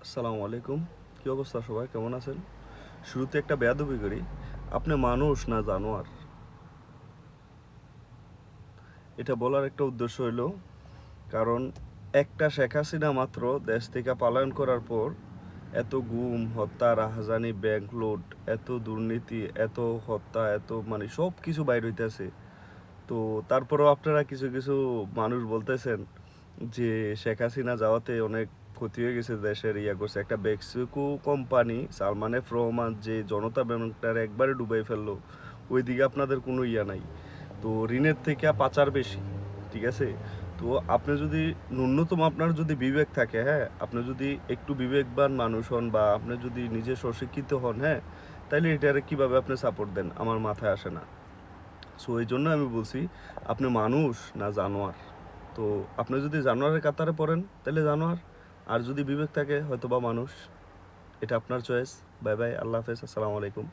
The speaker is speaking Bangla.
আসসালামু আলাইকুম। কি অবস্থা সবাই? কেমন আছেন? শুরুতে একটা বেয়াদবি করি। আপনি মানুষ না জানোয়ার? এটা বলার একটা উদ্দেশ্য হইলো, কারণ একটা শেখ হাসিনা মাত্র দেশ থেকে পলায়ন করার পর এত গুম, হত্যা, রাহাজানি, ব্যাংক লুট, এত দুর্নীতি, এত হত্যা, এত মানে সবকিছু বাইর হইতেছে। তো তারপরেও আপনারা কিছু, কিছু মানুষ বলতেছেন যে শেখ হাসিনা যাওয়াতে অনেক ক্ষতি হয়ে গেছে দেশের, করছে। একটা Mexico company Salman F Rahman যে জনতা ব্যাংকটারে একবারে ডুবাই ফেললো, ওইদিকে আপনাদের কোনো নাই। তো ঋণের থেকে পাচার বেশি, ঠিক আছে? তো আপনি যদি ন্যূনতম আপনার যদি বিবেক থাকে, হ্যাঁ, আপনি যদি একটু বিবেকবান মানুষ হন বা আপনি যদি নিজে স্বশিক্ষিত হন, হ্যাঁ, তাইলে এটারে কিভাবে আপনি সাপোর্ট দেন আমার মাথায় আসে না। সো এই জন্য আমি বলছি, আপনি মানুষ না জানোয়ার? তো আপনি যদি জানোয়ারের কাতারে পড়েন তাহলে জানোয়ার, আর যদি বিবেক থাকে হয়তো বা মানুষ। এটা আপনার চয়েস। বাই বাই, আল্লাহ হাফেজ, আসসালামু আলাইকুম।